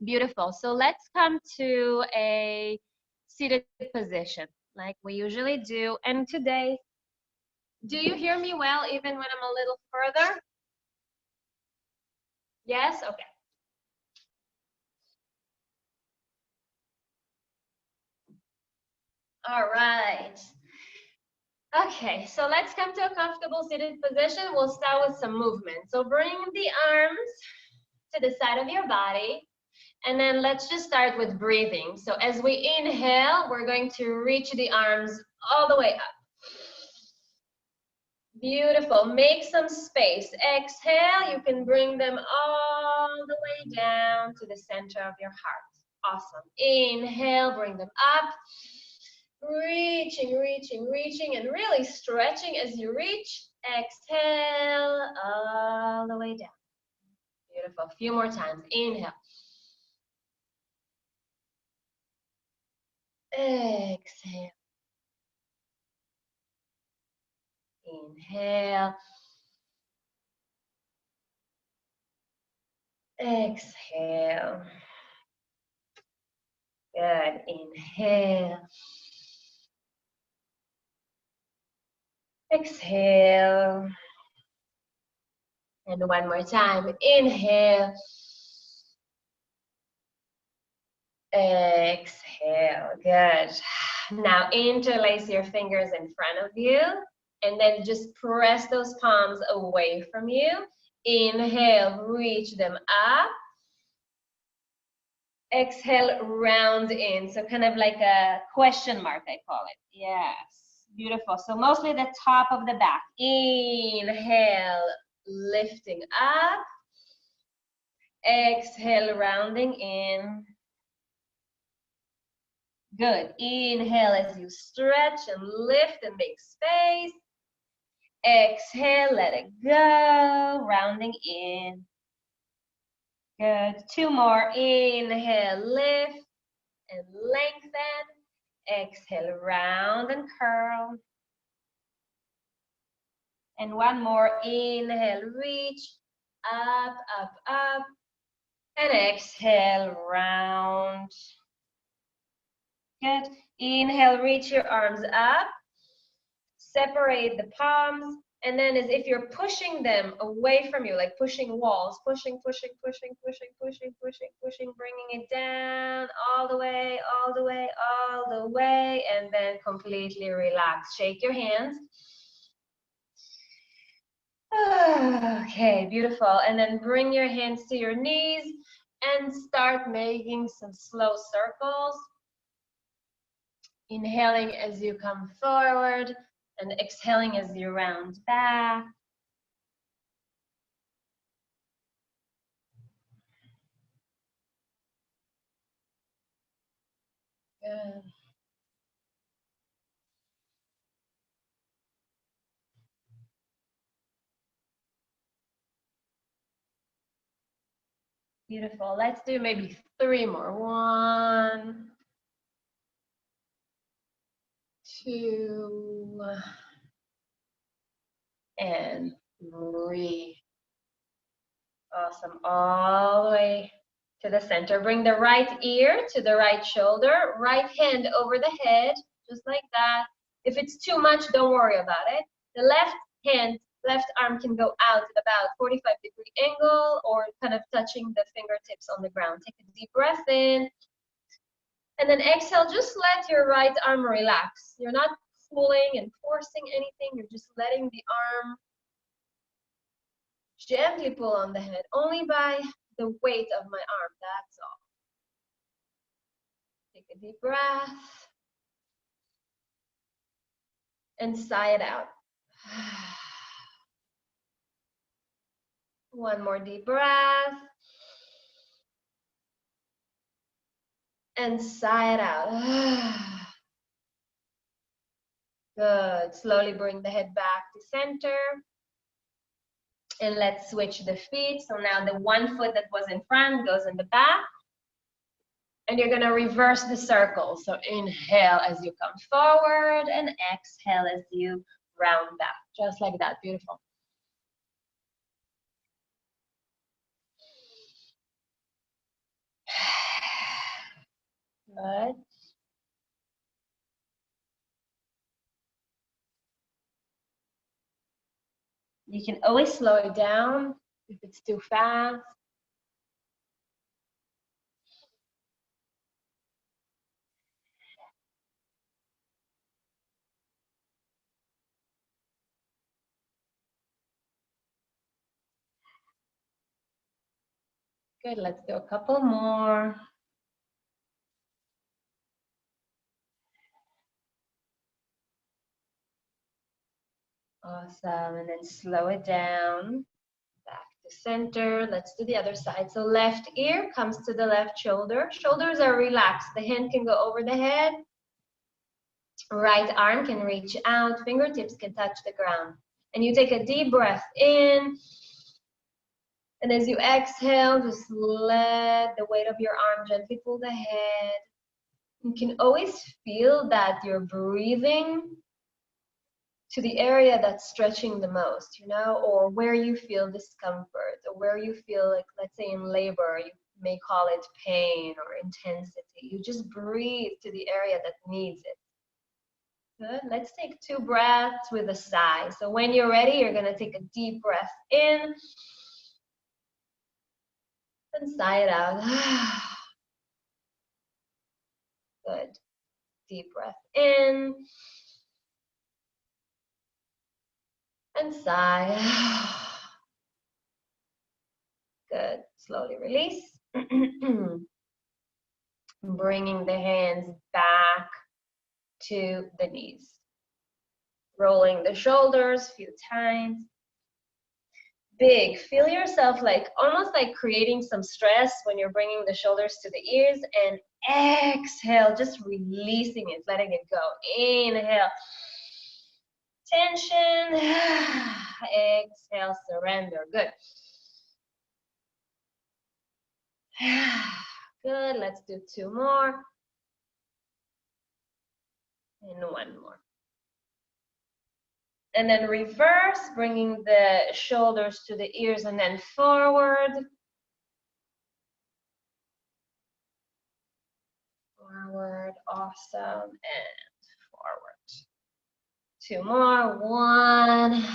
Beautiful. So let's come to a seated position like we usually do. And today, do you hear me well even when I'm a little further? Yes? Okay. All right. Okay, so let's come to a comfortable seated position. We'll start with some movement. So bring the arms to the side of your body. And then let's just start with breathing. So as we inhale, we're going to reach the arms all the way up. Beautiful. Make some space. Exhale, you can bring them all the way down to the center of your heart. Awesome. Inhale, bring them up. Reaching, reaching, reaching, and really stretching as you reach. Exhale, all the way down. Beautiful. A few more times. Inhale. Exhale. Inhale. Exhale. Good. Inhale. Exhale. And one more time. Inhale. Exhale. Good. Now interlace your fingers in front of you and then just press those palms away from you. Inhale, reach them up. Exhale, round in. So kind of like a question mark, I call it. Yes. Beautiful. So mostly the top of the back. Inhale, lifting up. Exhale, rounding in. Good. Inhale as you stretch and lift and make space. Exhale, let it go. Rounding in. Good. Two more. Inhale, lift and lengthen. Exhale, round and curl. And one more. Inhale, reach. Up, up, up. And exhale, round. Good. Inhale, reach your arms up. Separate the palms. And then as if you're pushing them away from you, like pushing walls, pushing, pushing, pushing, pushing, pushing, pushing, pushing, bringing it down all the way, all the way, all the way, and then completely relax. Shake your hands. Okay, beautiful. And then bring your hands to your knees and start making some slow circles. Inhaling as you come forward and exhaling as you round back. Good. Beautiful. Let's do maybe 3 more. 1, 2, and 3. Awesome. All the way to the center. Bring the right ear to the right shoulder. Right hand over the head, just like that. If it's too much, don't worry about it. The left hand, left arm can go out at about 45-degree angle or kind of touching the fingertips on the ground. Take a deep breath in. And then exhale, just let your right arm relax. You're not pulling and forcing anything. You're just letting the arm gently pull on the head, only by the weight of my arm, that's all. Take a deep breath. And sigh it out. One more deep breath. And sigh it out. Good. Slowly bring the head back to center. And let's switch the feet. So now the one foot that was in front goes in the back. And you're gonna reverse the circle. So inhale as you come forward and exhale as you round back. Just like that, beautiful. Good. You can always slow it down if it's too fast. Good, let's do a couple more. Awesome, and then slow it down. Back to center. Let's do the other side. So left ear comes to the left shoulder. Shoulders are relaxed. The hand can go over the head. Right arm can reach out. Fingertips can touch the ground. And you take a deep breath in. And as you exhale, just let the weight of your arm gently pull the head. You can always feel that you're breathing to the area that's stretching the most, you know, or where you feel discomfort, or where you feel like, let's say in labor, you may call it pain or intensity. You just breathe to the area that needs it. Good. Let's take 2 breaths with a sigh. So when you're ready, you're going to take a deep breath in and sigh it out. Good. Deep breath in and sigh. Good. Slowly release. Bringing the hands back to the knees. Rolling the shoulders a few times. Big. Feel yourself like almost like creating some stress when you're bringing the shoulders to the ears, and exhale, just releasing it, letting it go. Inhale. Tension. Exhale, surrender. Good. Good. Let's do 2 more. And 1 more. And then reverse, bringing the shoulders to the ears and then forward. Forward, awesome, and forward. 2 more, 1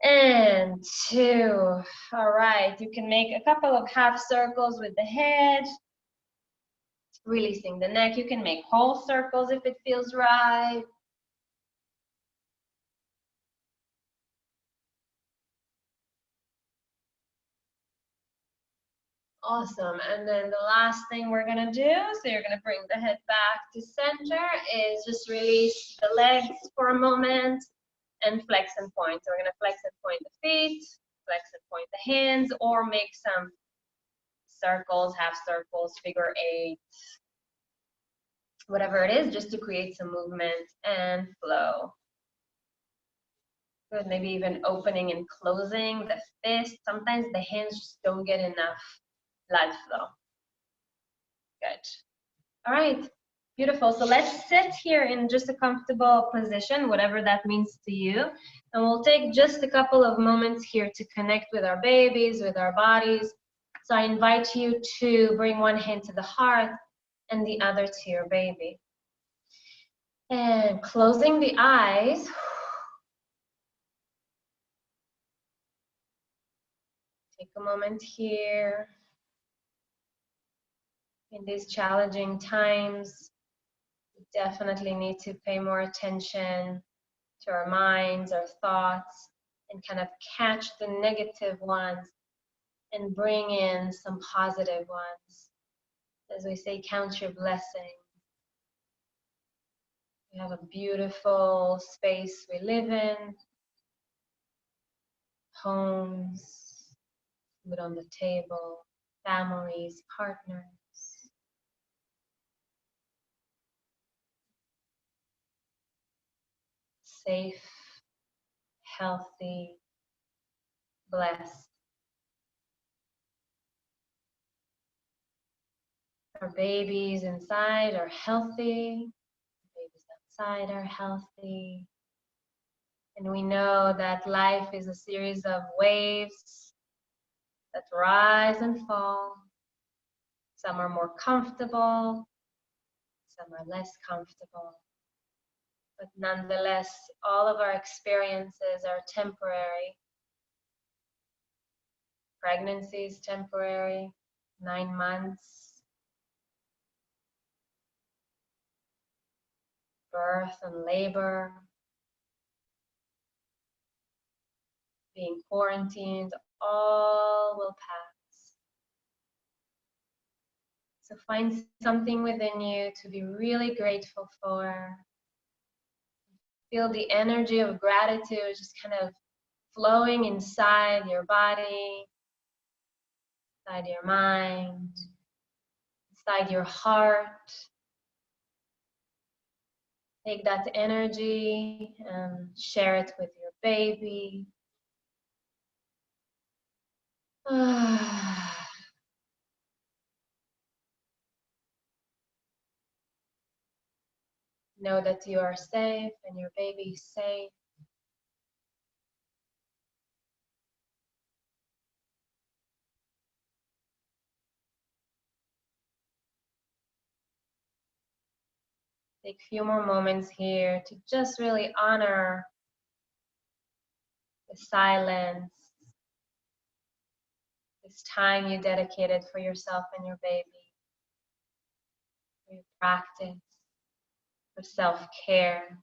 and 2. All right, you can make a couple of half circles with the head, releasing the neck. You can make whole circles if it feels right. Awesome, and then the last thing we're gonna do, so you're gonna bring the head back to center, is just release the legs for a moment and flex and point. So we're gonna flex and point the feet, flex and point the hands, or make some circles, half circles, figure 8, whatever it is, just to create some movement and flow. Good, maybe even opening and closing the fist. Sometimes the hands just don't get enough blood flow. Good. All right, beautiful. So let's sit here in just a comfortable position, whatever that means to you. And we'll take just a couple of moments here to connect with our babies, with our bodies. So I invite you to bring one hand to the heart and the other to your baby. And closing the eyes. Take a moment here. In these challenging times, we definitely need to pay more attention to our minds, our thoughts, and kind of catch the negative ones and bring in some positive ones. As we say, count your blessings. We have a beautiful space we live in, homes, food on the table, families, partners. Safe, healthy, blessed. Our babies inside are healthy. Babies outside are healthy. And we know that life is a series of waves that rise and fall. Some are more comfortable, some are less comfortable. But nonetheless, all of our experiences are temporary. Pregnancy is temporary, 9 months. Birth and labor. Being quarantined, all will pass. So find something within you to be really grateful for. Feel the energy of gratitude just kind of flowing inside your body, inside your mind, inside your heart. Take that energy and share it with your baby. Know that you are safe and your baby is safe. Take a few more moments here to just really honor the silence, this time you dedicated for yourself and your baby, for your practice, for self-care.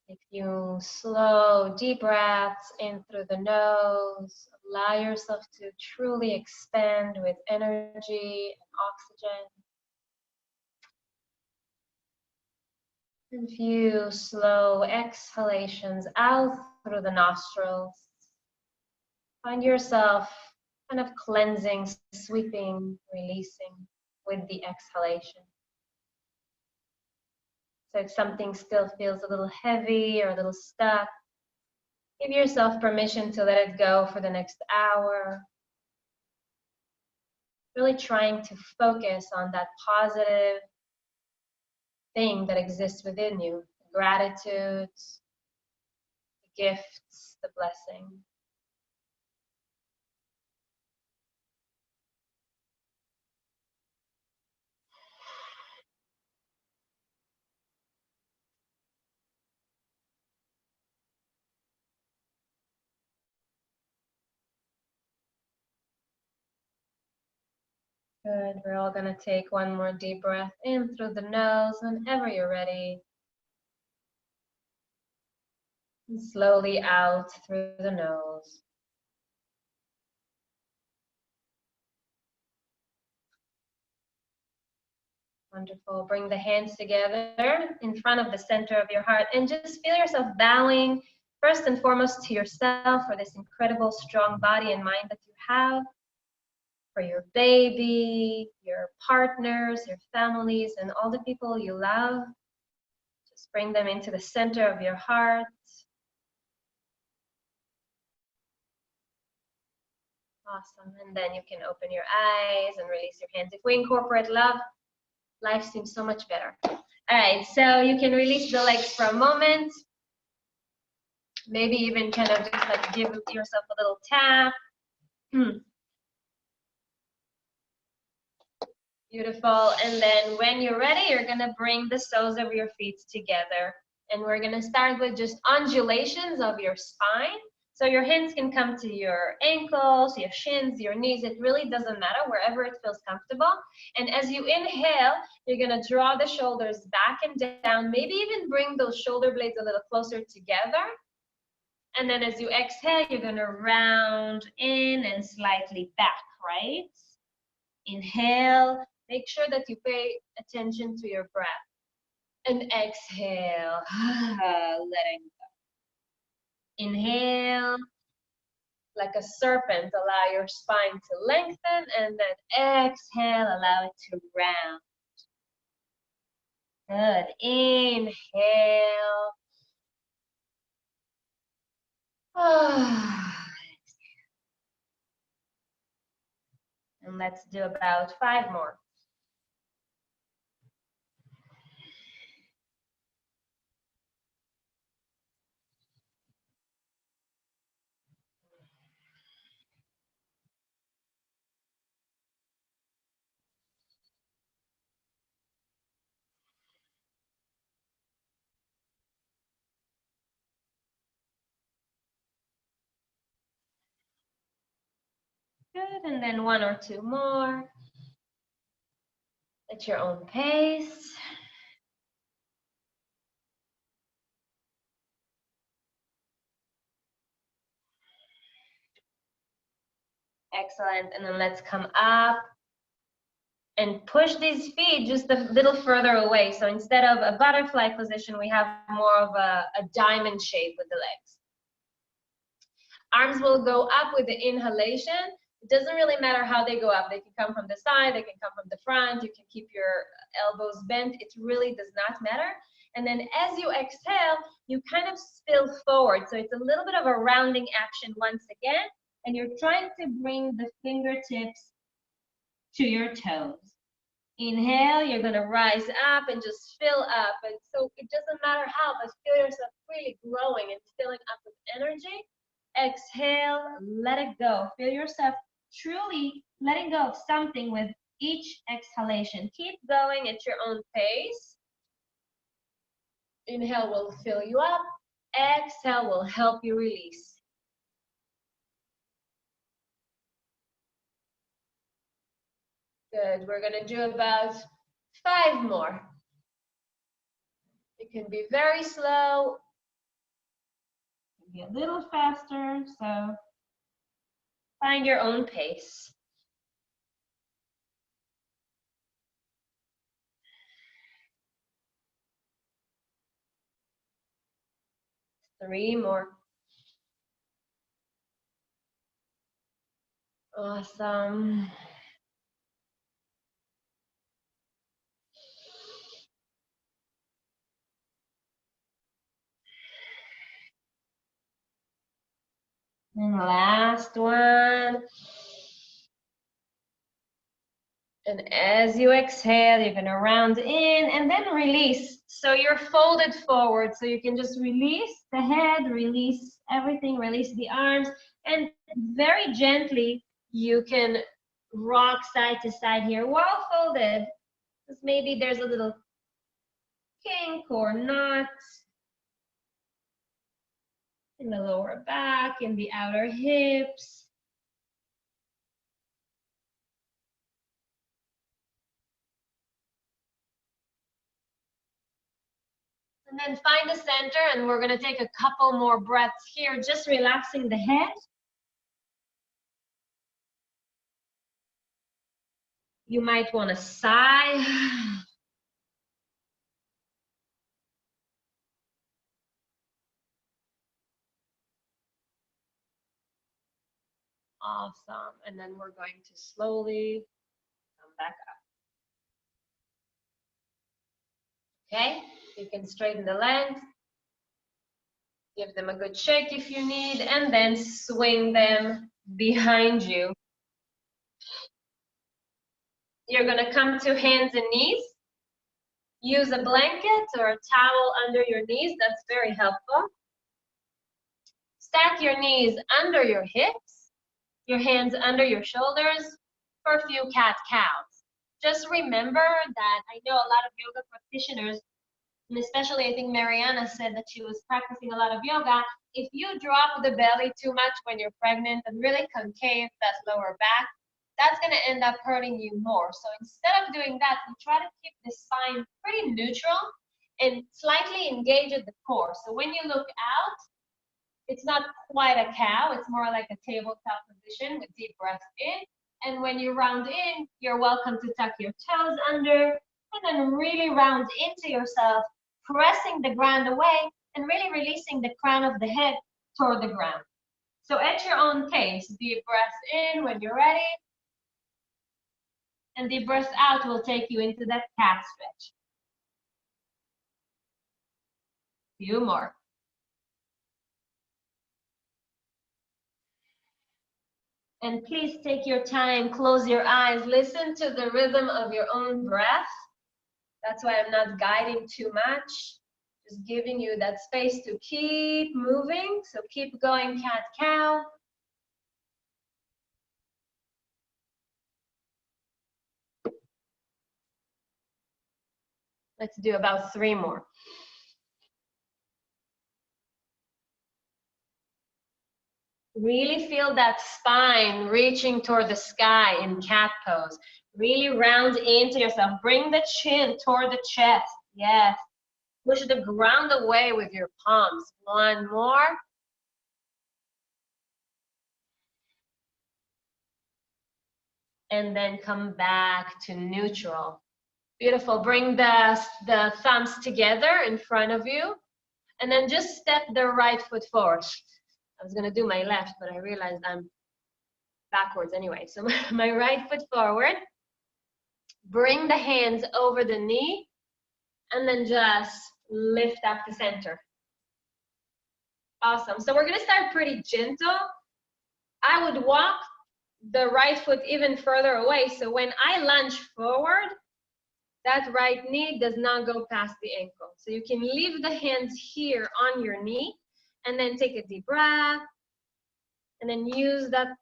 Take a few slow, deep breaths in through the nose. Allow yourself to truly expand with energy and oxygen. And a few slow exhalations out through the nostrils. Find yourself kind of cleansing, sweeping, releasing with the exhalation. So if something still feels a little heavy or a little stuck, give yourself permission to let it go for the next hour. Really trying to focus on that positive thing that exists within you. The gratitude, the gifts, the blessing. Good. We're all going to take one more deep breath in through the nose whenever you're ready. And slowly out through the nose. Wonderful. Bring the hands together in front of the center of your heart and just feel yourself bowing first and foremost to yourself for this incredible strong body and mind that you have, for your baby, your partners, your families, and all the people you love. Just bring them into the center of your heart. Awesome. And then you can open your eyes and release your hands. If we incorporate love, life seems so much better. All right, so you can release the legs for a moment. Maybe even kind of just like give yourself a little tap. Beautiful. And then when you're ready, you're gonna bring the soles of your feet together. And we're gonna start with just undulations of your spine. So your hands can come to your ankles, your shins, your knees. It really doesn't matter, wherever it feels comfortable. And as you inhale, you're gonna draw the shoulders back and down. Maybe even bring those shoulder blades a little closer together. And then as you exhale, you're gonna round in and slightly back, right? Inhale, make sure that you pay attention to your breath. And exhale, letting go. Inhale, like a serpent, allow your spine to lengthen, and then exhale, allow it to round. Good. Inhale. And let's do about 5 more. Good, and then one or two more at your own pace. Excellent, and then let's come up and push these feet just a little further away. So instead of a butterfly position, we have more of a diamond shape with the legs. Arms will go up with the inhalation. It doesn't really matter how they go up. They can come from the side, they can come from the front, you can keep your elbows bent. It really does not matter. And then as you exhale, you kind of spill forward. So it's a little bit of a rounding action once again. And you're trying to bring the fingertips to your toes. Inhale, you're gonna rise up and just fill up. And so it doesn't matter how, but feel yourself really growing and filling up with energy. Exhale, let it go. Feel yourself truly letting go of something with each exhalation. Keep going at your own pace. Inhale will fill you up. Exhale will help you release. Good. We're going to do about 5 more. It can be very slow. It can be a little faster. So find your own pace. 3 more. Awesome. And last one. And as you exhale, you're gonna round in and then release. So you're folded forward, so you can just release the head, release everything, release the arms, and very gently you can rock side to side here while folded. Because maybe there's a little kink or knot in the lower back, in the outer hips. And then find the center, and we're gonna take a couple more breaths here, just relaxing the head. You might wanna sigh. Awesome, and then we're going to slowly come back up. Okay, you can straighten the legs. Give them a good shake if you need, and then swing them behind you. You're gonna come to hands and knees. Use a blanket or a towel under your knees, that's very helpful. Stack your knees under your hips, your hands under your shoulders for a few cat-cows. Just remember that I know a lot of yoga practitioners, and especially I think Mariana said that she was practicing a lot of yoga. If you drop the belly too much when you're pregnant and really concave that lower back, that's going to end up hurting you more. So instead of doing that, we try to keep the spine pretty neutral and slightly engage at the core. So when you look out, it's not quite a cow, it's more like a tabletop position with deep breaths in. And when you round in, you're welcome to tuck your toes under and then really round into yourself, pressing the ground away and really releasing the crown of the head toward the ground. So at your own pace, deep breaths in when you're ready. And deep breath out will take you into that cat stretch. Few more. And please take your time, close your eyes, listen to the rhythm of your own breath. That's why I'm not guiding too much, just giving you that space to keep moving. So keep going, cat-cow. Let's do about 3 more. Really feel that spine reaching toward the sky in cat pose. Really round into yourself. Bring the chin toward the chest. Yes. Push the ground away with your palms. One more. And then come back to neutral. Beautiful. Bring the thumbs together in front of you. And then just step the right foot forward. I was gonna do my left, but I realized I'm backwards anyway. So my right foot forward. Bring the hands over the knee. And then just lift up to center. Awesome. So we're gonna start pretty gentle. I would walk the right foot even further away. So when I lunge forward, that right knee does not go past the ankle. So you can leave the hands here on your knee and then take a deep breath and then use that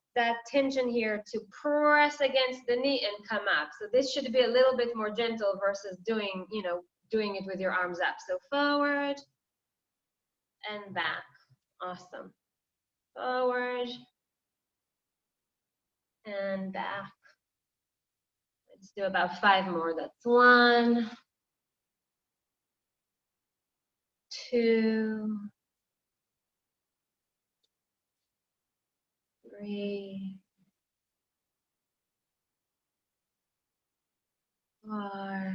tension here to press against the knee and come up. So this should be a little bit more gentle versus doing it with your arms up. So forward and back. Awesome. Forward and back. Let's do about 5 more. That's 1, 2, 3, 4,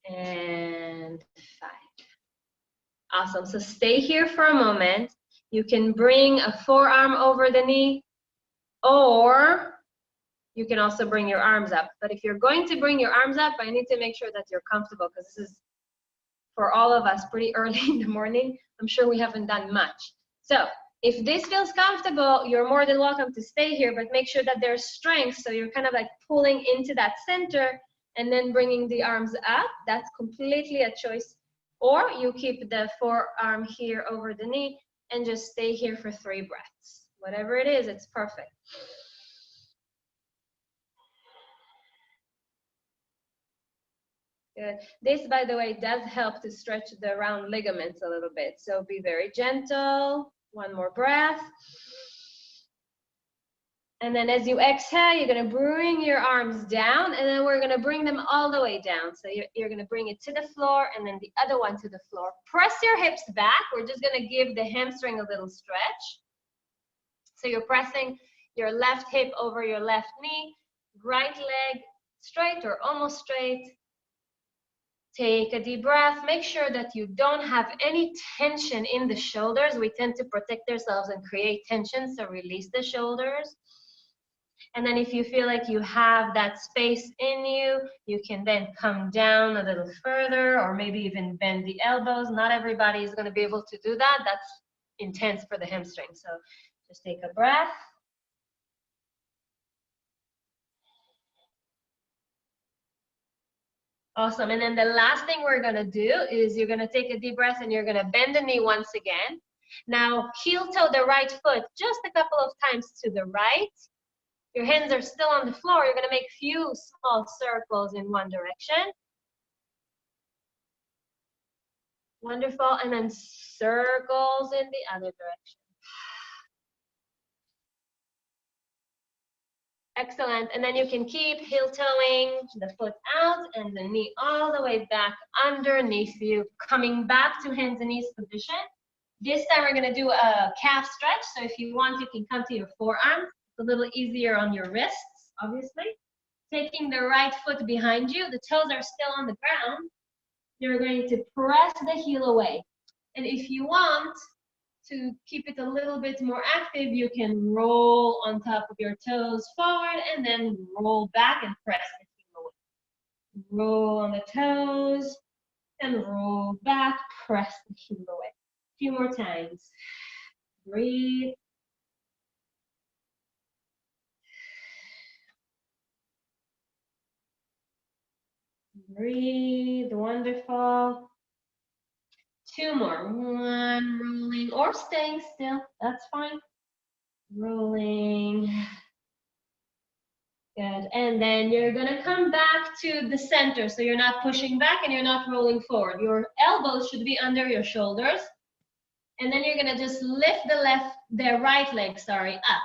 and 5. Awesome. So stay here for a moment. You can bring a forearm over the knee, or you can also bring your arms up. But if you're going to bring your arms up, I need to make sure that you're comfortable, because this is, for all of us, pretty early in the morning. I'm sure we haven't done much. So if this feels comfortable, you're more than welcome to stay here, but make sure that there's strength. So you're kind of like pulling into that center and then bringing the arms up. That's completely a choice. Or you keep the forearm here over the knee and just stay here for 3 breaths. Whatever it is, it's perfect. Good. This, by the way, does help to stretch the round ligaments a little bit. So be very gentle. 1 more breath. And then as you exhale, you're going to bring your arms down, and then we're going to bring them all the way down. So you're going to bring it to the floor, and then the other one to the floor. Press your hips back. We're just going to give the hamstring a little stretch. So you're pressing your left hip over your left knee, right leg straight or almost straight. Take a deep breath. Make sure that you don't have any tension in the shoulders. We tend to protect ourselves and create tension, so release the shoulders. And then if you feel like you have that space in you, you can then come down a little further, or maybe even bend the elbows. Not everybody is going to be able to do that. That's intense for the hamstring. So just take a breath. Awesome. And then the last thing we're going to do is you're going to take a deep breath and you're going to bend the knee once again. Now, heel toe the right foot just a couple of times to the right. Your hands are still on the floor. You're going to make few small circles in one direction. Wonderful. And then circles in the other direction. Excellent. And then you can keep heel toeing the foot out and the knee all the way back underneath you, coming back to hands and knees position. This time we're going to do a calf stretch. So if you want, you can come to your forearm. It's a little easier on your wrists, obviously. Taking the right foot behind you, the toes are still on the ground. You're going to press the heel away. And if you want to keep it a little bit more active, you can roll on top of your toes forward and then roll back and press the heel away. Roll on the toes and roll back, press the heel away. A few more times. Breathe. Breathe. Wonderful. 2 more. 1, rolling or staying still. That's fine. Rolling. Good. And then you're going to come back to the center. So you're not pushing back and you're not rolling forward. Your elbows should be under your shoulders. And then you're gonna just lift the right leg, sorry, up.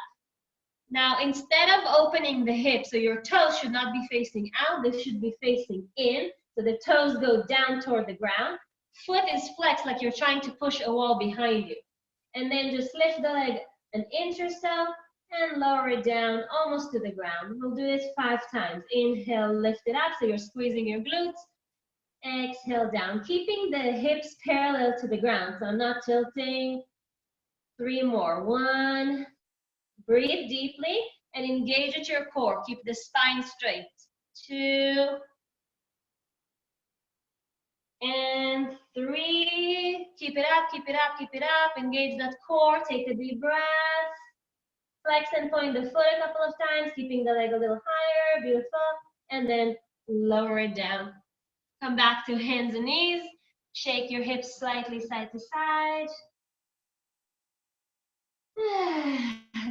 Now, instead of opening the hip, so your toes should not be facing out, they should be facing in. So the toes go down toward the ground. Foot is flexed like you're trying to push a wall behind you. And then just lift the leg an inch or so and lower it down almost to the ground. We'll do this 5 times. Inhale, lift it up so you're squeezing your glutes. Exhale down, keeping the hips parallel to the ground, so I'm not tilting. 3 more. 1. Breathe deeply and engage at your core. Keep the spine straight. 2. And 3. Keep it up, keep it up, keep it up. Engage that core. Take a deep breath. Flex and point the foot a couple of times, keeping the leg a little higher. Beautiful. And then lower it down. Come back to hands and knees. Shake your hips slightly side to side.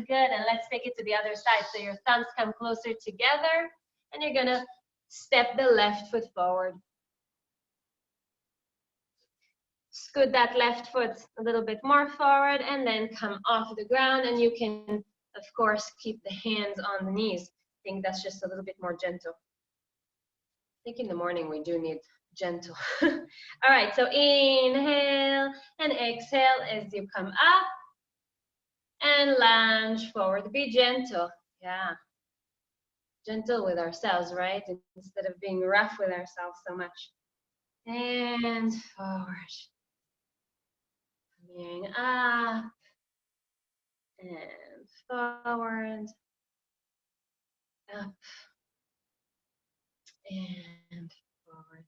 Good, and let's take it to the other side. So your thumbs come closer together, and you're gonna step the left foot forward. Scoot that left foot a little bit more forward, and then come off the ground, and you can, of course, keep the hands on the knees. I think that's just a little bit more gentle. I think in the morning we do need gentle. All right, so inhale and exhale as you come up. And lunge forward. Be gentle. Yeah. Gentle with ourselves, right? Instead of being rough with ourselves so much. And forward. Coming up. And forward. Up. And forward.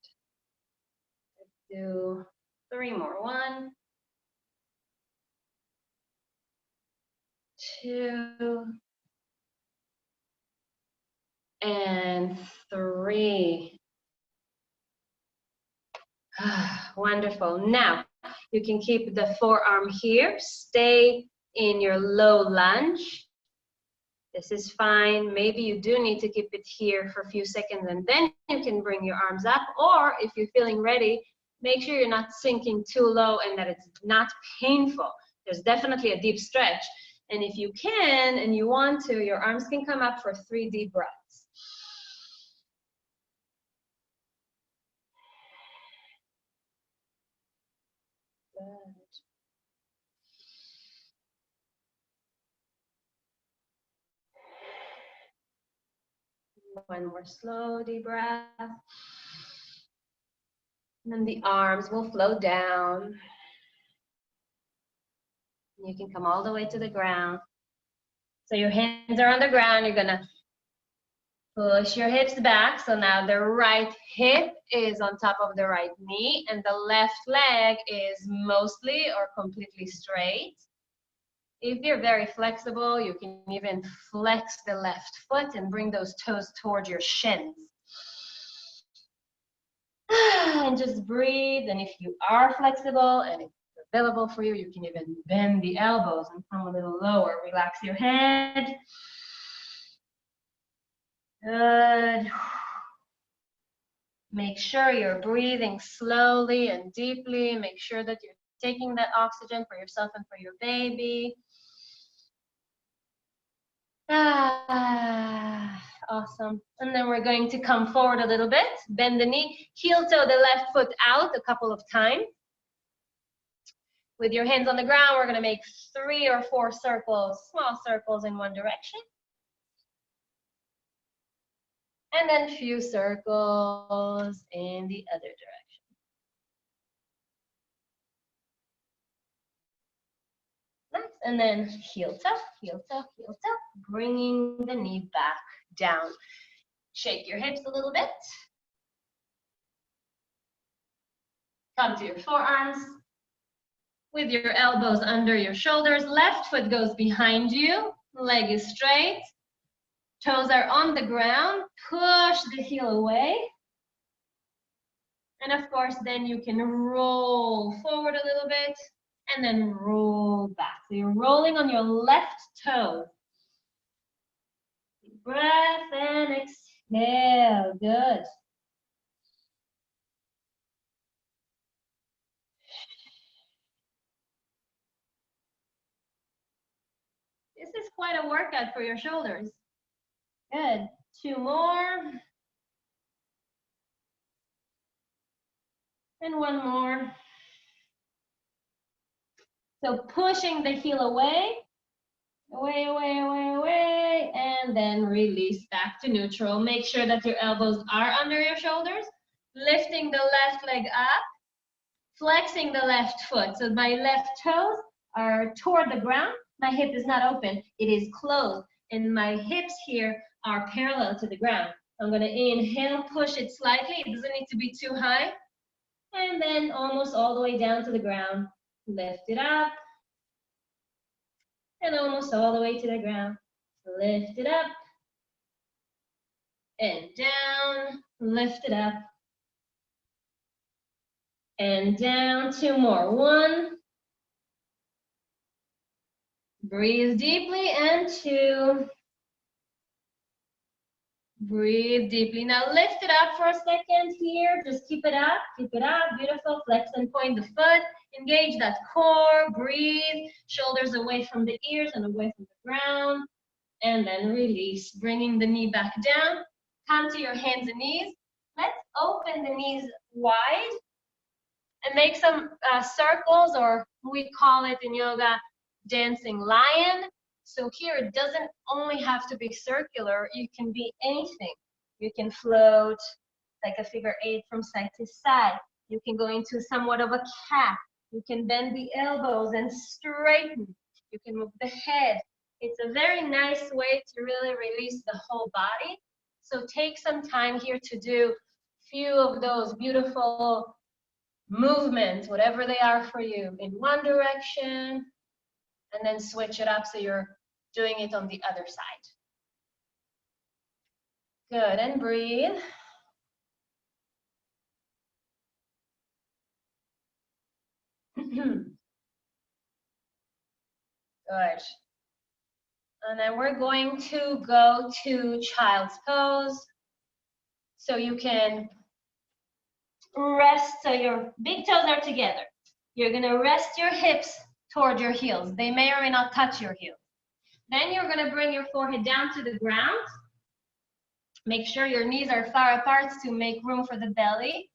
Let's do 3 more. 1. 2. And 3. Wonderful. Now, you can keep the forearm here. Stay in your low lunge. This is fine. Maybe you do need to keep it here for a few seconds and then you can bring your arms up. Or if you're feeling ready, make sure you're not sinking too low and that it's not painful. There's definitely a deep stretch. And if you can and you want to, your arms can come up for 3 deep breaths. Good. 1 more slow deep breath. And then the arms will flow down. You can come all the way to the ground. So your hands are on the ground. You're gonna push your hips back. So now the right hip is on top of the right knee and the left leg is mostly or completely straight. If you're very flexible, you can even flex the left foot and bring those toes towards your shins. And just breathe. And if you are flexible and it's available for you, you can even bend the elbows and come a little lower. Relax your head. Good. Make sure you're breathing slowly and deeply. Make sure that you're taking that oxygen for yourself and for your baby. Awesome. And then we're going to come forward a little bit. Bend the knee. Heel toe the left foot out a couple of times. With your hands on the ground, we're going to make 3 or 4 circles, small circles in one direction. And then a few circles in the other direction. Nice. And then heel toe, heel toe, heel toe. Bringing the knee back down. Shake your hips a little bit. Come to your forearms. With your elbows under your shoulders. Left foot goes behind you. Leg is straight. Toes are on the ground. Push the heel away. And of course, then you can roll forward a little bit and then roll back. So you're rolling on your left toe. Deep breath and exhale. Good. This is quite a workout for your shoulders. Good. 2 more. And 1 more. So pushing the heel away, away, away, away, away, and then release back to neutral. Make sure that your elbows are under your shoulders. Lifting the left leg up, flexing the left foot. So my left toes are toward the ground. My hip is not open, it is closed. And my hips here are parallel to the ground. I'm gonna inhale, push it slightly. It doesn't need to be too high. And then almost all the way down to the ground. Lift it up. And almost all the way to the ground. Lift it up. And down. Lift it up. And down. 2 more. 1. Breathe deeply. And 2. Breathe deeply. Now lift it up for a second here. Just keep it up. Keep it up. Beautiful. Flex and point the foot. Engage that core. Breathe. Shoulders away from the ears and away from the ground. And then release. Bringing the knee back down. Come to your hands and knees. Let's open the knees wide and make some circles, or we call it in yoga dancing lion. So here it doesn't only have to be circular, you can be anything. You can float like a figure 8 from side to side. You can go into somewhat of a cat. You can bend the elbows and straighten. You can move the head. It's a very nice way to really release the whole body. So take some time here to do a few of those beautiful movements, whatever they are for you, in one direction, and then switch it up so you're doing it on the other side. Good, and breathe. Good. And then we're going to go to child's pose. So you can rest, so your big toes are together. You're gonna rest your hips toward your heels. They may or may not touch your heels. Then you're gonna bring your forehead down to the ground. Make sure your knees are far apart to make room for the belly.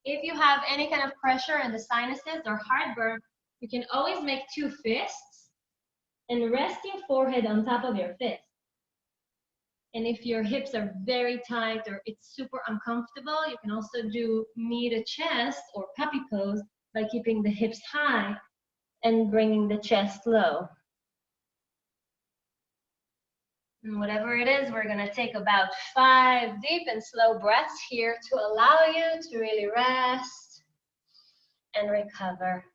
If you have any kind of pressure in the sinuses or heartburn, you can always make 2 fists and rest your forehead on top of your fist. And if your hips are very tight or it's super uncomfortable, you can also do knee to chest or puppy pose by keeping the hips high and bringing the chest low. And whatever it is, we're gonna take about 5 deep and slow breaths here to allow you to really rest and recover.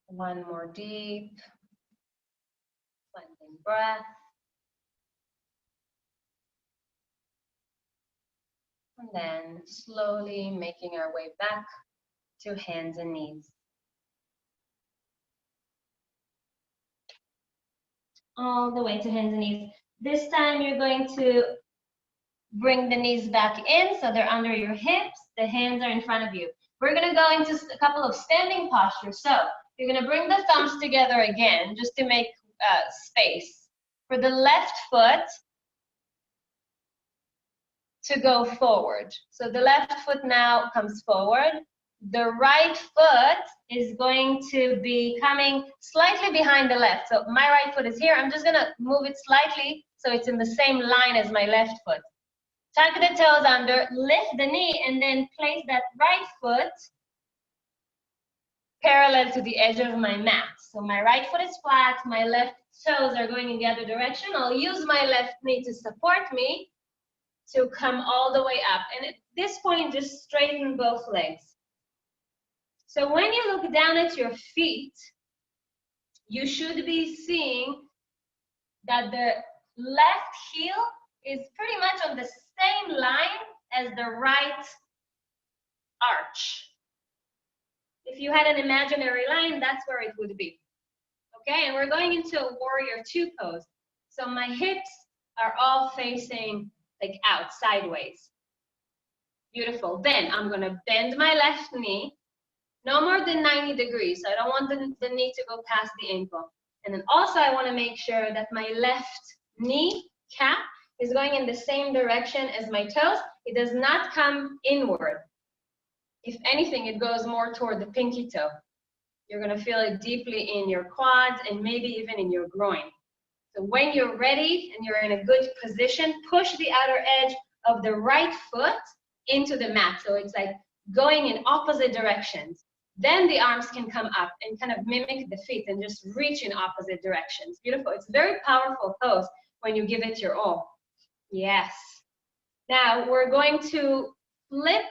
One more deep, cleansing breath. And then slowly making our way back to hands and knees. All the way to hands and knees. This time you're going to bring the knees back in so they're under your hips. The hands are in front of you. We're going to go into a couple of standing postures. So you're going to bring the thumbs together again just to make space. For the left foot to go forward. So the left foot now comes forward. The right foot is going to be coming slightly behind the left. So my right foot is here. I'm just going to move it slightly so it's in the same line as my left foot. Tuck the toes under, lift the knee, and then place that right foot parallel to the edge of my mat. So my right foot is flat, my left toes are going in the other direction. I'll use my left knee to support me, to come all the way up. And at this point, just straighten both legs. So when you look down at your feet, you should be seeing that the left heel is pretty much on the same line as the right arch. If you had an imaginary line, that's where it would be. Okay, and we're going into a warrior two pose. So my hips are all facing like out, sideways. Beautiful. Then I'm gonna bend my left knee, no more than 90 degrees. So I don't want the knee to go past the ankle. And then also I wanna make sure that my left knee cap is going in the same direction as my toes. It does not come inward. If anything, it goes more toward the pinky toe. You're gonna feel it deeply in your quads and maybe even in your groin. So when you're ready and you're in a good position, push the outer edge of the right foot into the mat. So it's like going in opposite directions. Then the arms can come up and kind of mimic the feet and just reach in opposite directions. Beautiful. It's a very powerful pose when you give it your all. Yes. Now we're going to flip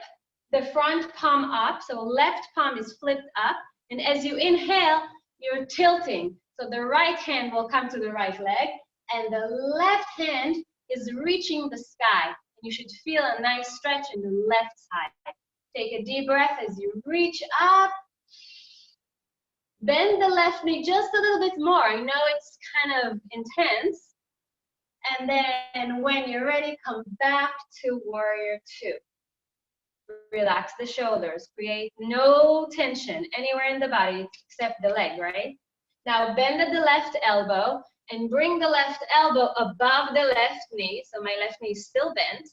the front palm up. So left palm is flipped up. And as you inhale, you're tilting. So the right hand will come to the right leg and the left hand is reaching the sky. And you should feel a nice stretch in the left side. Take a deep breath as you reach up. Bend the left knee just a little bit more. I know it's kind of intense. And then when you're ready, come back to warrior two. Relax the shoulders. Create no tension anywhere in the body except the leg, right? Now bend at the left elbow and bring the left elbow above the left knee. So my left knee is still bent.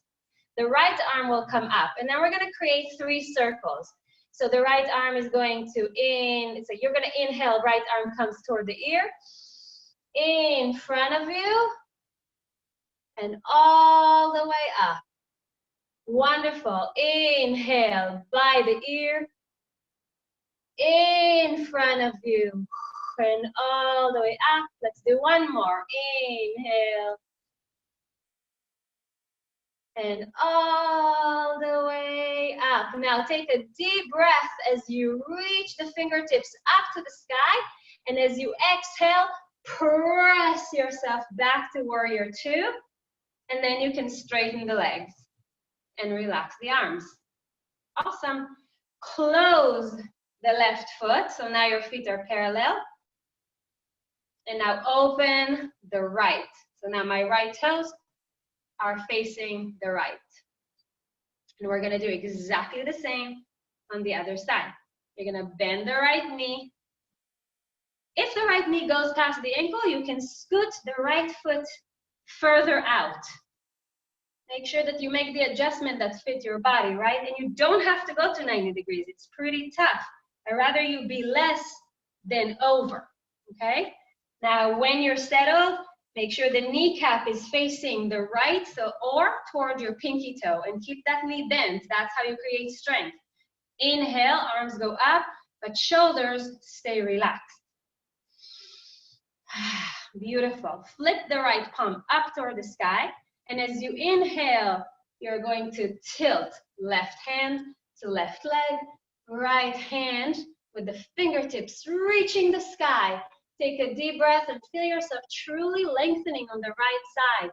The right arm will come up. And then we're going to create 3 circles. So the right arm is going to so you're going to inhale, right arm comes toward the ear. In front of you. And all the way up. Wonderful. Inhale by the ear. In front of you. And all the way up. Let's do one more. Inhale. And all the way up. Now take a deep breath as you reach the fingertips up to the sky. And as you exhale, press yourself back to warrior two. And then you can straighten the legs and relax the arms. Awesome. Close the left foot. So now your feet are parallel. And now open the right. So now my right toes are facing the right. And we're gonna do exactly the same on the other side. You're gonna bend the right knee. If the right knee goes past the ankle, you can scoot the right foot further out. Make sure that you make the adjustment that fits your body, right? And you don't have to go to 90 degrees. It's pretty tough. I'd rather you be less than over, okay? Now, when you're settled, make sure the kneecap is facing the right, or toward your pinky toe, and keep that knee bent. That's how you create strength. Inhale, arms go up, but shoulders stay relaxed. Beautiful. Flip the right palm up toward the sky. And as you inhale, you're going to tilt left hand to left leg, right hand with the fingertips reaching the sky. Take a deep breath and feel yourself truly lengthening on the right side.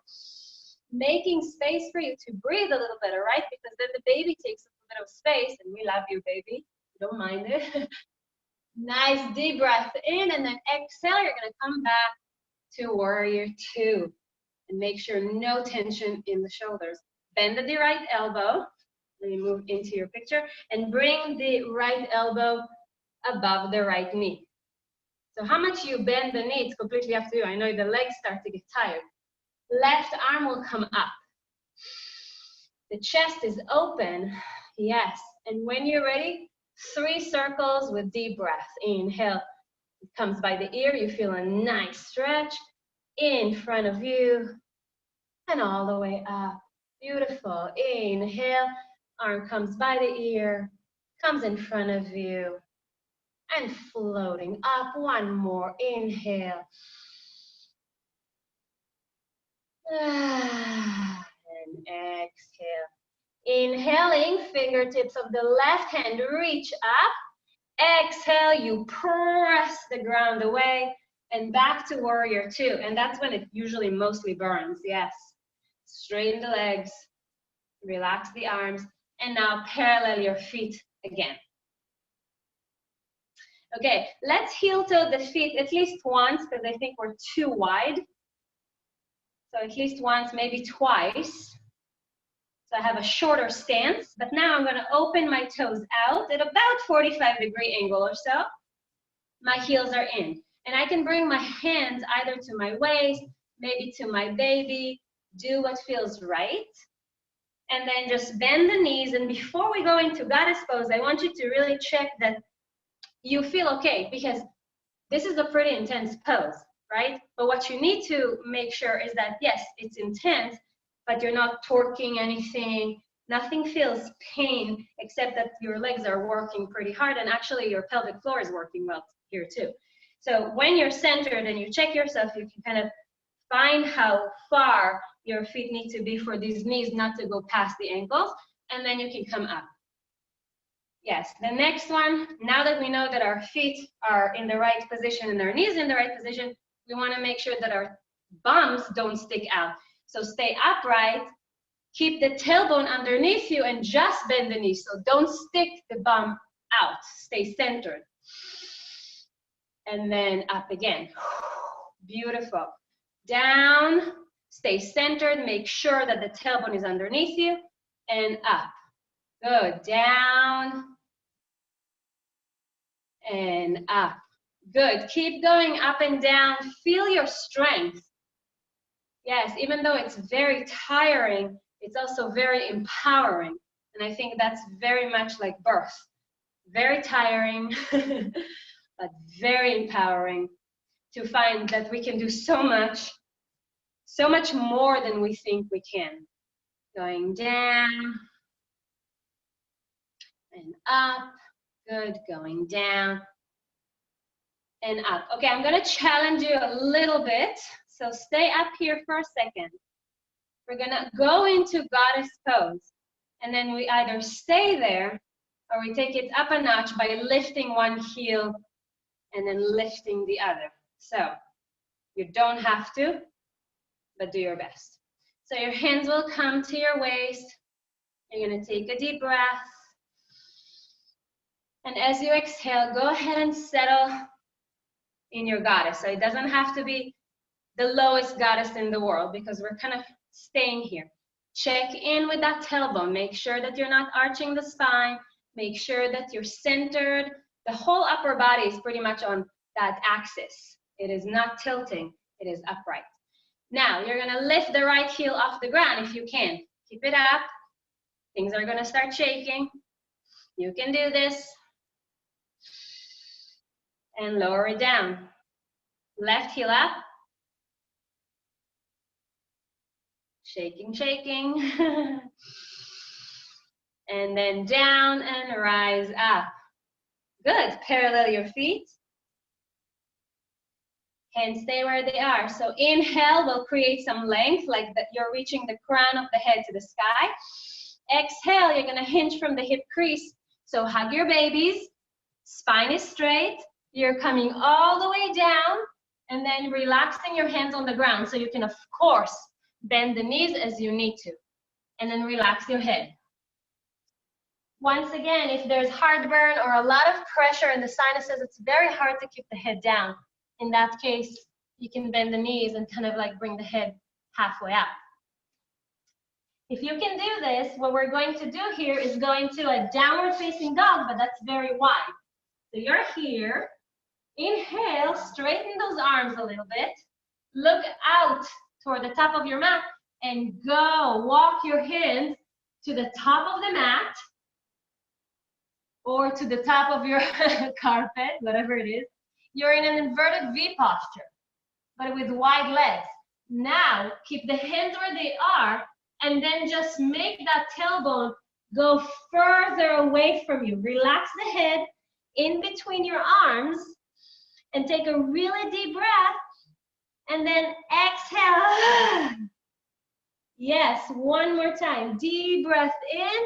Making space for you to breathe a little bit, all right? Because then the baby takes a little bit of space, and we love you, baby. Don't mind it. Nice deep breath in, and then exhale. You're gonna come back to warrior two. And make sure no tension in the shoulders. Bend at the right elbow. Let me move into your picture. And bring the right elbow above the right knee. So how much you bend the knee, it's completely up to you. I know the legs start to get tired. Left arm will come up. The chest is open. Yes. And when you're ready, 3 circles with deep breath. Inhale. It comes by the ear. You feel a nice stretch. In front of you. And all the way up. Beautiful. Inhale. Arm comes by the ear. Comes in front of you. And floating up. One more. Inhale. And Inhaling, fingertips of the left hand reach up. Exhale, you press the ground away and back to warrior two. And that's when it usually mostly burns, yes. Straighten the legs, relax the arms, and now parallel your feet again. Okay, let's heel toe the feet at least once because I think we're too wide. So at least once, maybe twice. So I have a shorter stance, but now I'm gonna open my toes out at about 45-degree angle or so. My heels are in. And I can bring my hands either to my waist, maybe to my baby, do what feels right. And then just bend the knees. And before we go into goddess pose, I want you to really check that you feel okay, because this is a pretty intense pose, right? But what you need to make sure is that, yes, it's intense, but you're not torquing anything. Nothing feels pain, except that your legs are working pretty hard, and actually your pelvic floor is working well here too. So when you're centered and you check yourself, you can kind of find how far your feet need to be for these knees not to go past the ankles, and then you can come up. Yes, the next one, now that we know that our feet are in the right position and our knees in the right position, we want to make sure that our bums don't stick out. So stay upright, keep the tailbone underneath you, and just bend the knees. So don't stick the bum out, stay centered. And then up again. Beautiful. Down, stay centered, make sure that the tailbone is underneath you, and up. Good, down, and up. Good, keep going up and down, feel your strength. Yes, even though it's very tiring, it's also very empowering. And I think that's very much like birth. Very tiring, but very empowering to find that we can do so much more than we think we can. Going down and up. Good, going down and up. Okay, I'm gonna challenge you a little bit. So stay up here for a second. We're gonna go into goddess pose. And then we either stay there or we take it up a notch by lifting one heel and then lifting the other. So you don't have to, but do your best. So your hands will come to your waist. You're gonna take a deep breath. And as you exhale, go ahead and settle in your goddess. So it doesn't have to be the lowest goddess in the world, because we're kind of staying here. Check in with that tailbone. Make sure that you're not arching the spine. Make sure that you're centered. The whole upper body is pretty much on that axis. It is not tilting. It is upright. Now, you're going to lift the right heel off the ground if you can. Keep it up. Things are going to start shaking. You can do this. And lower it down. Left heel up. Shaking, shaking. And then down and rise up. Good. Parallel your feet. Hands stay where they are. So inhale will create some length, like that you're reaching the crown of the head to the sky. Exhale, you're gonna hinge from the hip crease. So hug your babies. Spine is straight. You're coming all the way down and then relaxing your hands on the ground. So you can, of course, bend the knees as you need to. And then relax your head. Once again, if there's heartburn or a lot of pressure in the sinuses, it's very hard to keep the head down. In that case, you can bend the knees and kind of like bring the head halfway up. If you can do this, what we're going to do here is going to a downward facing dog, but that's very wide. So you're here. Inhale, straighten those arms a little bit. Look out toward the top of your mat and go. Walk your hands to the top of the mat or to the top of your carpet, whatever it is. You're in an inverted V posture, but with wide legs. Now, keep the hands where they are, and then just make that tailbone go further away from you. Relax the head in between your arms, and take a really deep breath, and then exhale. Yes, one more time. Deep breath in,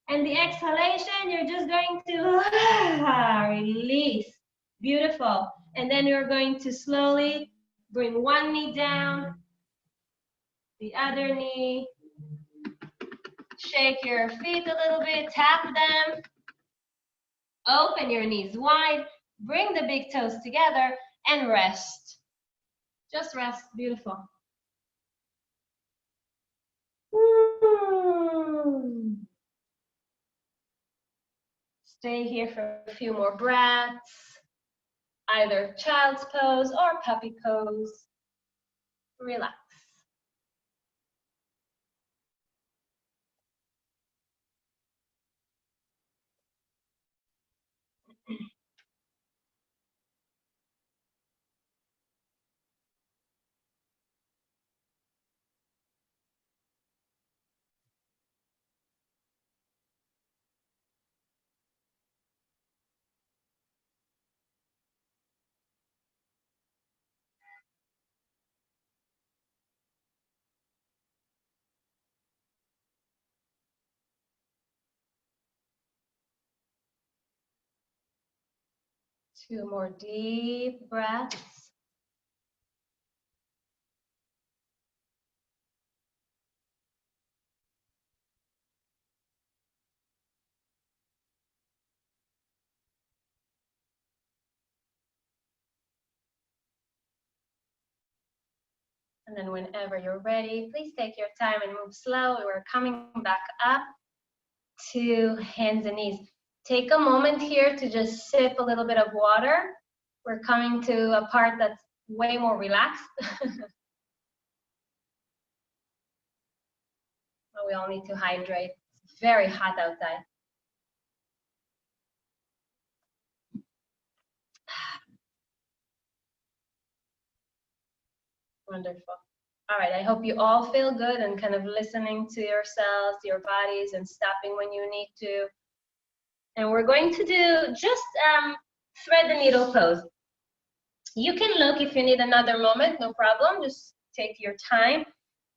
And the exhalation, you're just going to release. Beautiful. And then you're going to slowly bring one knee down, the other knee. Shake your feet a little bit, tap them. Open your knees wide. Bring the big toes together and rest. Just rest. Beautiful. Stay here for a few more breaths. Either child's pose or puppy pose. Relax. Two more deep breaths. And then whenever you're ready, please take your time and move slow. We're coming back up to hands and knees. Take a moment here to just sip a little bit of water. We're coming to a part that's way more relaxed. We all need to hydrate. It's very hot outside. Wonderful. All right, I hope you all feel good and kind of listening to yourselves, your bodies, and stopping when you need to. And we're going to do just thread the needle pose. You can look if you need another moment, no problem. Just take your time.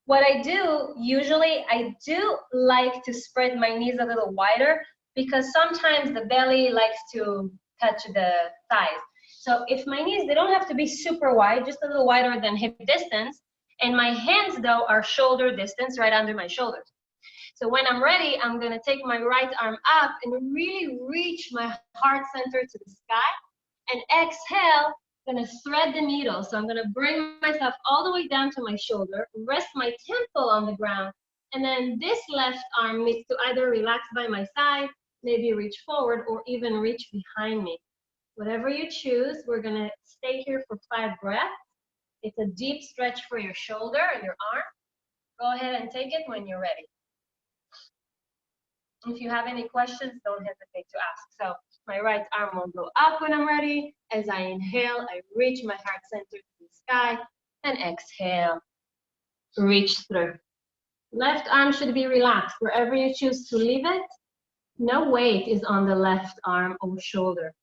What I do, usually I do like to spread my knees a little wider because sometimes the belly likes to touch the thighs. So if my knees, they don't have to be super wide, just a little wider than hip distance. And my hands though are shoulder distance, right under my shoulders. So when I'm ready, I'm gonna take my right arm up and really reach my heart center to the sky. And exhale, I'm gonna thread the needle. So I'm gonna bring myself all the way down to my shoulder, rest my temple on the ground, and then this left arm needs to either relax by my side, maybe reach forward, or even reach behind me. Whatever you choose, we're gonna stay here for 5 breaths. It's a deep stretch for your shoulder and your arm. Go ahead and take it when you're ready. If you have any questions, don't hesitate to ask. So my right arm will go up when I'm ready. As I inhale, I reach my heart center to the sky, and exhale, reach through. Left arm should be relaxed. Wherever you choose to leave it, no weight is on the left arm or shoulder.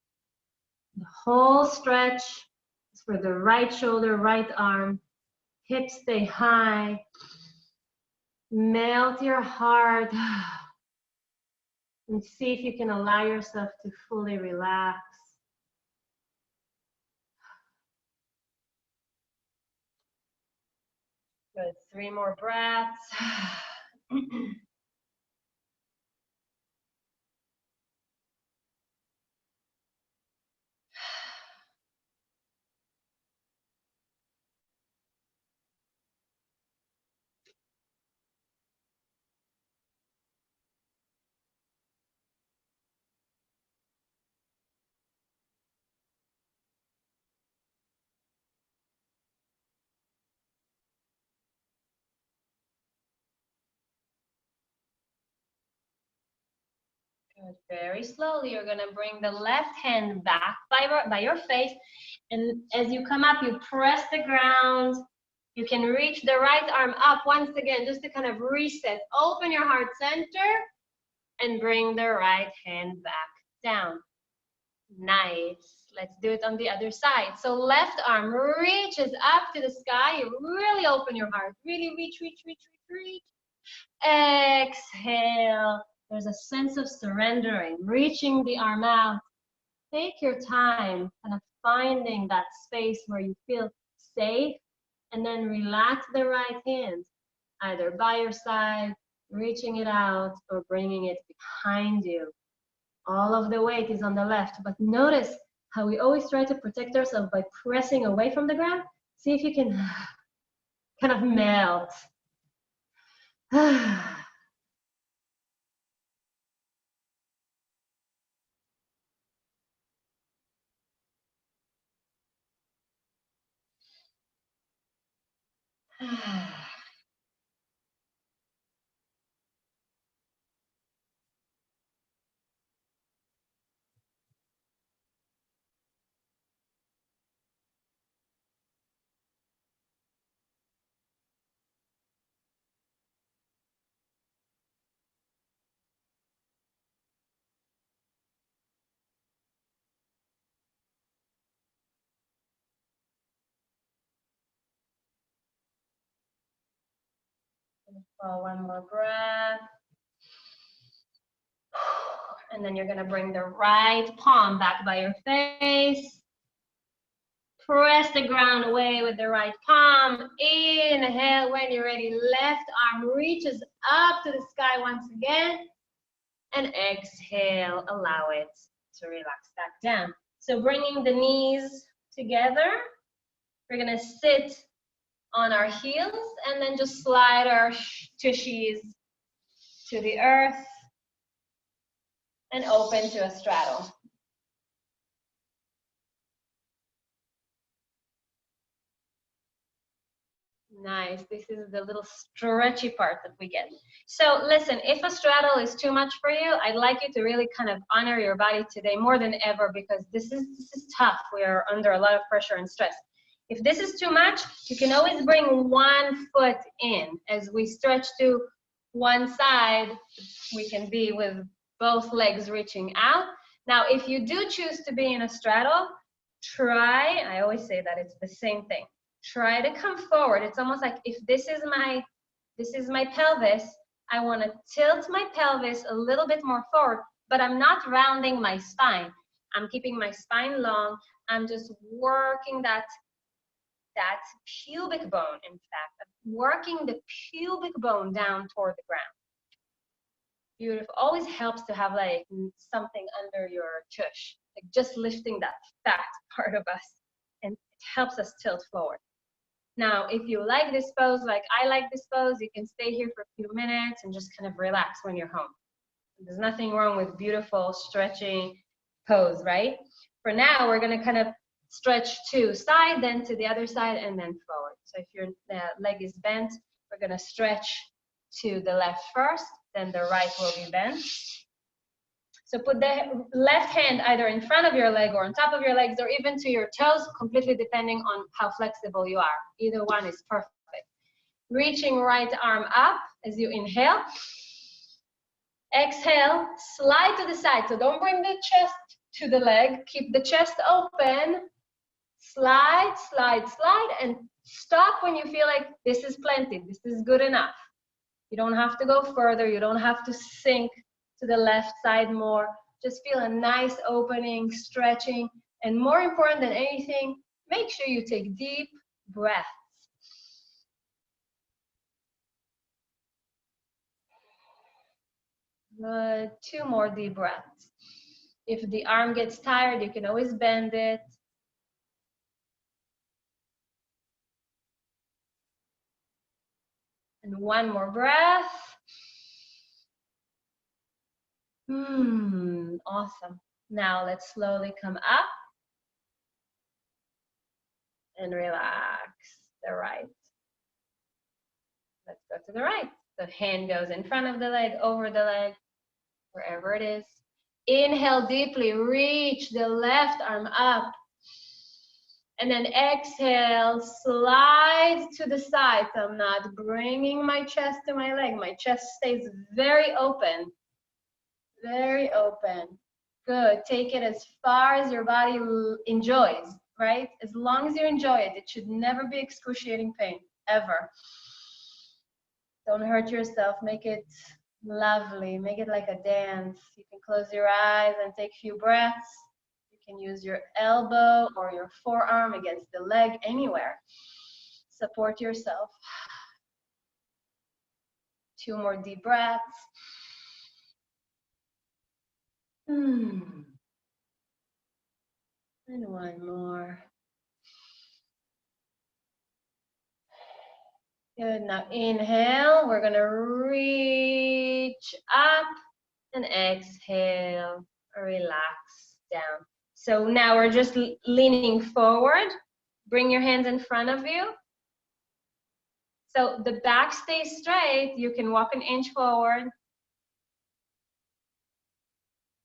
The whole stretch is for the right shoulder, right arm. Hips stay high. Melt your heart. And see if you can allow yourself to fully relax. Good, 3 more breaths. Good. Very slowly, you're gonna bring the left hand back by your face, and as you come up, you press the ground. You can reach the right arm up once again, just to kind of reset. Open your heart center, and bring the right hand back down. Nice. Let's do it on the other side. So left arm reaches up to the sky. You really open your heart. Really reach, reach, reach, reach, reach. Exhale. There's a sense of surrendering, reaching the arm out. Take your time, kind of finding that space where you feel safe, and then relax the right hand, either by your side, reaching it out, or bringing it behind you. All of the weight is on the left, but notice how we always try to protect ourselves by pressing away from the ground. See if you can kind of melt. One more breath. And then you're gonna bring the right palm back by your face. Press the ground away with the right palm. Inhale when you're ready. Left arm reaches up to the sky once again. And exhale, allow it to relax back down. So bringing the knees together, we're gonna sit on our heels and then just slide our tushies to the earth and open to a straddle. Nice. This is the little stretchy part that we get. So listen, if a straddle is too much for you, I'd like you to really kind of honor your body today more than ever, because this is tough. We are under a lot of pressure and stress. If this is too much, you can always bring one foot in. As we stretch to one side, we can be with both legs reaching out. Now, if you do choose to be in a straddle, try, I always say that it's the same thing. Try to come forward. It's almost like if this is my pelvis, I want to tilt my pelvis a little bit more forward, but I'm not rounding my spine. I'm keeping my spine long. I'm just working that pubic bone, in fact. I'm working the pubic bone down toward the ground. Beautiful. Always helps to have like something under your tush, like just lifting that fat part of us, and it helps us tilt forward. Now, if you like this pose, like I like this pose, you can stay here for a few minutes and just kind of relax when you're home. There's nothing wrong with beautiful stretching pose, right? For now, we're gonna kind of stretch to side, then to the other side, and then forward. So if your leg is bent, we're gonna stretch to the left first, then the right will be bent. So put the left hand either in front of your leg or on top of your legs, or even to your toes, completely depending on how flexible you are. Either one is perfect. Reaching right arm up as you inhale. Exhale, slide to the side. So don't bring the chest to the leg. Keep the chest open. Slide, slide, slide, and stop when you feel like this is plenty. This is good enough. You don't have to go further. You don't have to sink to the left side more. Just feel a nice opening, stretching, and more important than anything, make sure you take deep breaths. Good. 2 more deep breaths. If the arm gets tired, you can always bend it. And 1 more breath. Awesome. Now let's slowly come up and relax the right. Let's go to the right. The hand goes in front of the leg, over the leg, wherever it is. Inhale deeply, reach the left arm up. And then exhale, slide to the side. So I'm not bringing my chest to my leg. My chest stays very open. Very open. Good. Take it as far as your body enjoys, right? As long as you enjoy it, it should never be excruciating pain, ever. Don't hurt yourself. Make it Lovely. Make it like a dance. You can close your eyes and take a few breaths. You can use your elbow or your forearm against the leg, anywhere. Support yourself. 2 more deep breaths. And 1 more. Good. Now inhale. We're going to reach up and exhale. Relax down. So now we're just leaning forward. Bring your hands in front of you. So the back stays straight. You can walk an inch forward.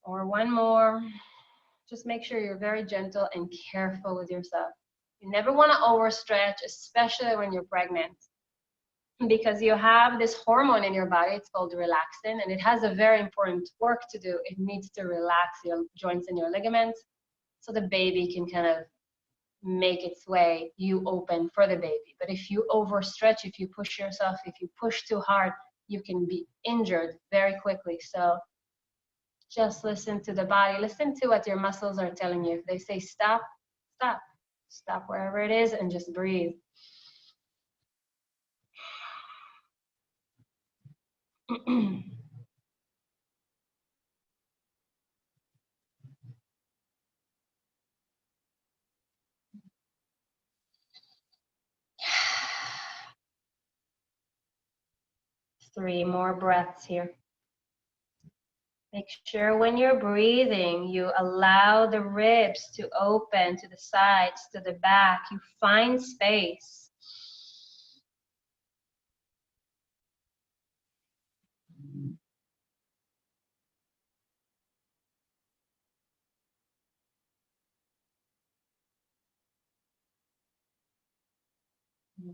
Or 1 more. Just make sure you're very gentle and careful with yourself. You never want to overstretch, especially when you're pregnant, because you have this hormone in your body. It's called relaxin, and it has a very important work to do. It needs to relax your joints and your ligaments so the baby can kind of make its way, you open for the baby. But if you overstretch, if you push yourself, if you push too hard, you can be injured very quickly. So just listen to the body. Listen to what your muscles are telling you. If they say stop, stop. Stop wherever it is and just breathe. Three more breaths here. Make sure when you're breathing, you allow the ribs to open to the sides, to the back. You find space.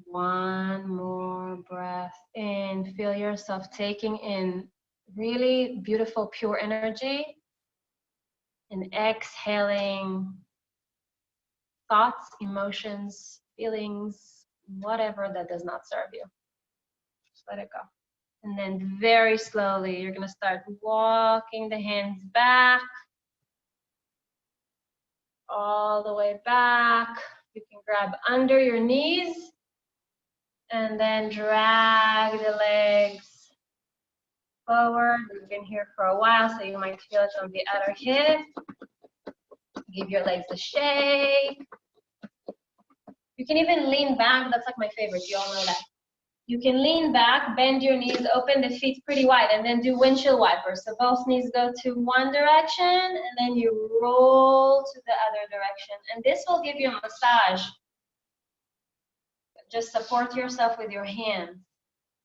One more breath in. Feel yourself taking in really beautiful, pure energy. And exhaling thoughts, emotions, feelings, whatever that does not serve you. Just let it go. And then very slowly, you're going to start walking the hands back, all the way back. You can grab under your knees and then drag the legs forward. We've been here for a while, so you might feel it on the other hip. Give your legs a shake. You can even lean back. That's like my favorite. You all know that. You can lean back, bend your knees, open the feet pretty wide, and then do windshield wipers. So both knees go to one direction, and then you roll to the other direction. And this will give you a massage. Just support yourself with your hands.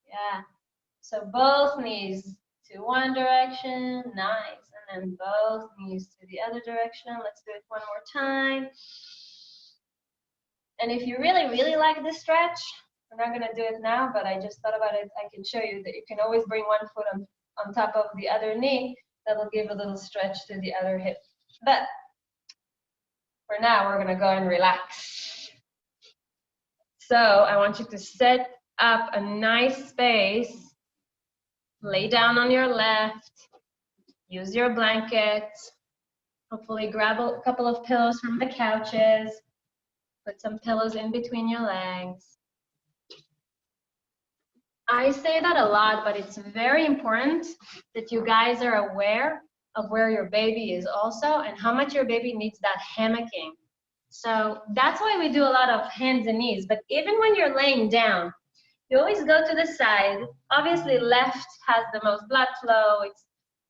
Yeah. So both knees to one direction. Nice. And then both knees to the other direction. Let's do it one more time. And if you really, really like this stretch, we're not going to do it now, but I just thought about it. I can show you that you can always bring one foot on top of the other knee. That'll give a little stretch to the other hip. But for now, we're going to go and relax. So I want you to set up a nice space. Lay down on your left. Use your blanket. Hopefully grab a couple of pillows from the couches. Put some pillows in between your legs. I say that a lot, but it's very important that you guys are aware of where your baby is also and how much your baby needs that hammocking. So that's why we do a lot of hands and knees. But even when you're laying down, you always go to the side. Obviously, left has the most blood flow.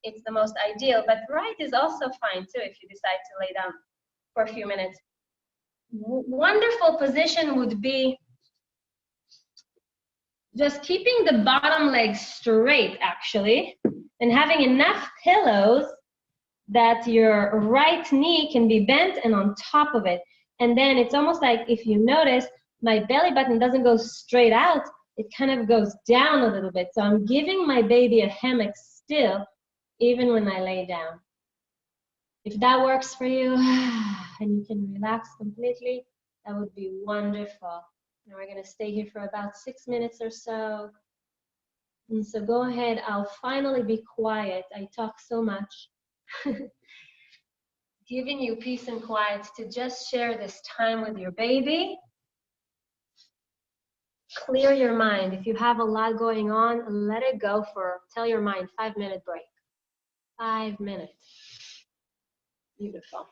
It's the most ideal, but right is also fine too if you decide to lay down for a few minutes. Wonderful position would be just keeping the bottom leg straight, actually, and having enough pillows that your right knee can be bent and on top of it. And then it's almost like, if you notice, my belly button doesn't go straight out, it kind of goes down a little bit. So I'm giving my baby a hammock still, even when I lay down. If that works for you, and you can relax completely, that would be wonderful. And we're going to stay here for about 6 minutes or so. And so go ahead, I'll finally be quiet. I talk so much. Giving you peace and quiet to just share this time with your baby. Clear your mind. If you have a lot going on, let it go for, tell your mind, 5-minute break. 5 minutes. Beautiful.